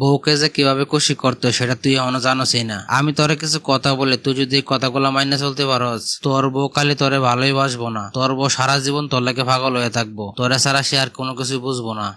বউকে যে কিভাবে খুশি করতে হয় সেটা তুই এখনো জানোসই না। আমি তোরে কিছু কথা বলে তুই যদি এই কথাগুলো মাইনে চলতে পারস, তোর বউ খালি তোরে ভালোই বাসবো না, তোর বউ সারা জীবন তোর লাগে পাগল হয়ে থাকবো, তোরে ছাড়া সে আর কোনো কিছু বুঝবো না।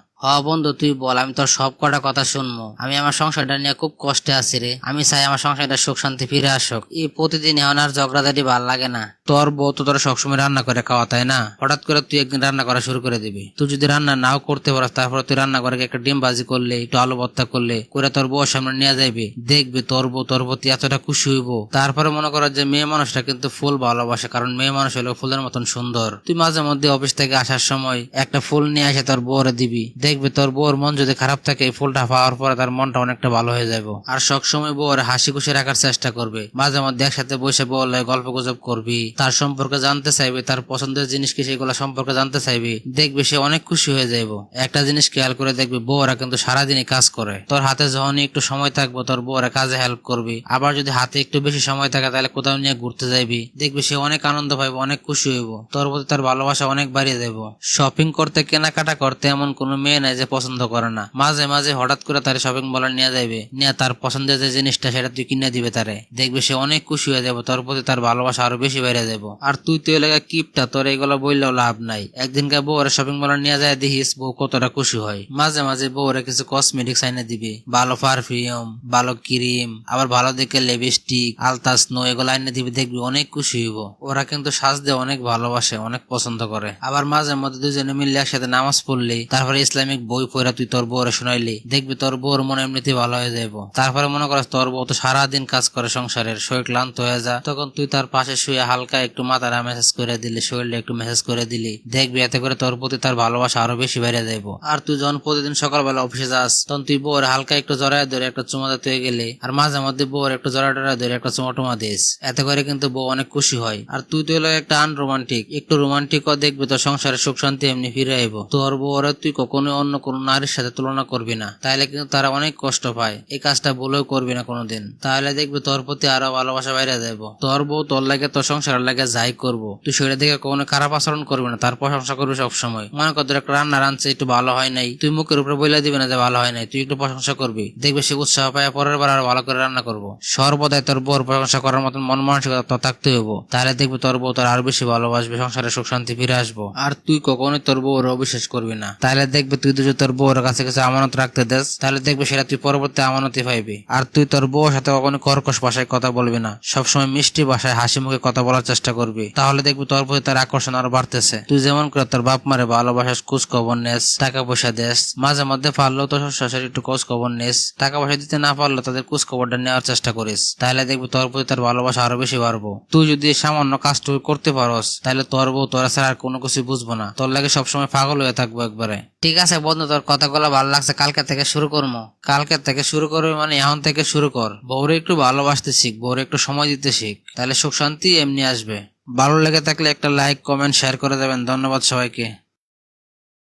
বন্ধু তুই বল, আমি তোর সব কটা কথা শুনবো। আমি আমার সংসারটা নিয়ে খুব কষ্টে আছি রে। আমি চাই আমার সংসারটা সুখ শান্তি ফিরে আসুক। এই প্রতিদিন এখন আর ঝগড়াঝাটি ভাল লাগে না। তোর বউ তো তোরা সবসময় রান্না করে খাওয়া, তাই না? হঠাৎ করে তুই একদিন রান্না করা শুরু করে দিবি। তুই যদি রান্না নাও করতে পারস, তারপরে তুই রান্না করে একটা ডিম ভাজি করলে, একটু আলু ভর্তা করলে করে তোর বউর সামনে নিয়ে যাইবি, দেখবি তোর বউ তোর প্রতি এতটা খুশি হইব। তারপরে মনে কর যে মেয়ে মানুষটা কিন্তু ফুল ভালোবাসে, কারণ মেয়ে মানুষ হলো ফুলের মতন সুন্দর। তুই মাঝে মধ্যে অফিস থেকে আসার সময় একটা ফুল নিয়ে এসে তোর বউরে দিবি, দেখবি তোর বউর মন যদি খারাপ থাকে এই ফুলটা পাওয়ার পরে তার মনটা অনেকটা ভালো হয়ে যাবে। আর সবসময় বউর হাসি খুশি রাখার চেষ্টা করবে। মাঝে মধ্যে একসাথে বসে বউলে গল্প গুজব করবি, তার সম্পর্কে জানতে চাইবে, তার পছন্দের জিনিস কি সেগুলো সম্পর্কে জানতে চাইবি, দেখবি সে অনেক খুশি হয়ে যাইব। একটা জিনিস খেয়াল করে দেখবি, বউরা কিন্তু সারাদিনই কাজ করে। তোর হাতে যখনই একটু সময় থাকবে তোর বউরা কাজে হেল্প করবি। আবার যদি হাতে একটু বেশি সময় থাকে তাহলে কোথাও নিয়ে ঘুরতে যাইবি, দেখবি সে অনেক আনন্দ পাইব, অনেক খুশি হইব, তোর প্রতি তার ভালোবাসা অনেক বাড়িয়ে দেব। শপিং করতে কেনাকাটা করতে এমন কোনো মেয়ে নাই যে পছন্দ করে না। মাঝে মাঝে হঠাৎ করে তার শপিং মলে নিয়ে যাবে, নিয়ে তার পছন্দের যে জিনিসটা সেটা তুই কিনে দিবে তারে, দেখবি সে অনেক খুশি হয়ে যাবে, তোর প্রতি তার ভালোবাসা আরো বেশি বেড়ে যাবো। আর তুই তো এলাকা কিপটা, তোর এগুলো বললেও লাভ নাই। একদিনকার বউরে শপিং মলে নিয়ে যায় দেখিস বউ কতটা খুশি হয়। মাঝে মাঝে বউরে কিছু কসমেটিক্স আইনে দিবি, ভালো পারফিউম, ভালো ক্রিম, আবার ভালো দেখে লিপস্টিক, আলতা স্নো এগুলো আইনে দিবি, দেখবি অনেক খুশি হইব। ওরা কিন্তু সাজতে অনেক ভালোবাসে, অনেক পছন্দ করে। আবার মাঝে মধ্যে দুজনে মিললে একসাথে নামাজ পড়লি, তারপরে ইসলামিক বই পড়া তুই তোর বউরে শোনাইলি, দেখবি তোর বউর মনে এমনিতেই ভালো হয়ে যাবো। তারপরে মনে করিস তোর বউ তো সারাদিন কাজ করে সংসারের, শরীর ক্লান্ত হয়ে যা, তখন তুই তার পাশে শুয়ে হালকা একটু মাথাটা মেসেজ করে দিলি, শরীরটা একটু মেসেজ করে দিলি, দেখবি এতে করে তোর প্রতি তার ভালোবাসা আরো বেশি বেড়ে যাবো। আর তুই যখন প্রতিদিন সকালবেলা অফিসে যাস তখন তুই বউর হালকা একটু জড়ায় ধরে একটা চুমা দিতে গেলে, আর মাঝে মধ্যে বউর একটু জড়ায় ধরে একটা চুমা টুমা দিস, এতে করে কিন্তু বউ অনেক খুশি হয়। আর তুই তো হলো একটা আনরোমান্টিক, একটু রোমান্টিকও, দেখবি তোর সংসারে সুখ শান্তি এমনি ফিরে আইব। তোর বউরে তুই কখনো অন্য কোনো নারীর সাথে তুলনা করবি না, তাহলে কিন্তু তারা অনেক কষ্ট পায়। এই কাজটা ভুলেও করবি না কোনোদিন, তাহলে দেখবি তোর প্রতি আরো ভালোবাসা বাইরে যাবো। তোর বউ তোর লাগে, তোর সংসারের লাগে যাই করবো, তুই সেটা দেখে কোনো খারাপ আচরণ করবি না, তার প্রশংসা করবি সবসময়। মনে কর তোর একটা রান্না রাঁধছে একটু ভালো হয় নাই, তুই মুখের উপরে বলে দিবি না যে ভালো হয় নাই, তুই একটু প্রশংসা করবি, দেখবি সে উৎসাহ পায় পরের বার আরো ভালো করে রান্না করবো। সর্বদাই তোর বউর প্রশংসা করার মতন মন মানসিকতা তো থাকতে হইব, তাহলে দেখবি তোর বউ তোর আরো বেশি ভালোবাসবে, সংসারে সুখ শান্তি ফিরে আসবো। আর তুই কখনোই তোর বউর অবিশ্বাস করবি না, তাহলে দেখবি তুই যদি তোর বউর কাছে কিছু আমানত রাখতে দেস, তাহলে দেখবি সেটা তুই পরবর্তী আমানতই পাইবি। আর তুই তোর বউর সাথে কখনো কর্কশ ভাষায় কথা বলবি না, সবসময় মিষ্টি ভাষায় হাসি মুখে কথা বলার চেষ্টা করবি, তাহলে দেখবি তোর প্রতি তার আকর্ষণ আরো বাড়তেছে। তুই যেমন করে তোর বাপ মারে ভালোবাসার খোঁজ খবর নেস, টাকা পয়সা দেস, মাঝে মধ্যে পারলেও তোর শ্বশুর একটু খোঁজ খবর নেস, টাকা পয়সা দিতে না পারলেও তাদের খোঁজ খবরটা নেওয়ার চেষ্টা করিস, তাহলে দেখবি তোর প্রতি তার ভালোবাসা আরো বেশি বাড়বো। তুই যদি সামান্য কাজটুকু করতে পারস, তাহলে তোর বউ তোরা ছাড়া আর কোনো কিছু বুঝবো না, তোর লাগে সবসময় পাগল হয়ে থাকবো একবারে। ঠিক আছে বন্ধু, তোর কথাগুলো ভালো লাগছে, কালকে থেকে শুরু করবো। কালকে থেকে শুরু করবি মানে এখন থেকে শুরু কর। বউরে একটু ভালোবাসতে শিখ, বউরে একটু সময় দিতে শিখ, তাহলে সুখ শান্তি এমনি আসবে। ভালো লেগে থাকলে একটা লাইক, কমেন্ট, শেয়ার করে দেবেন। ধন্যবাদ সবাইকে।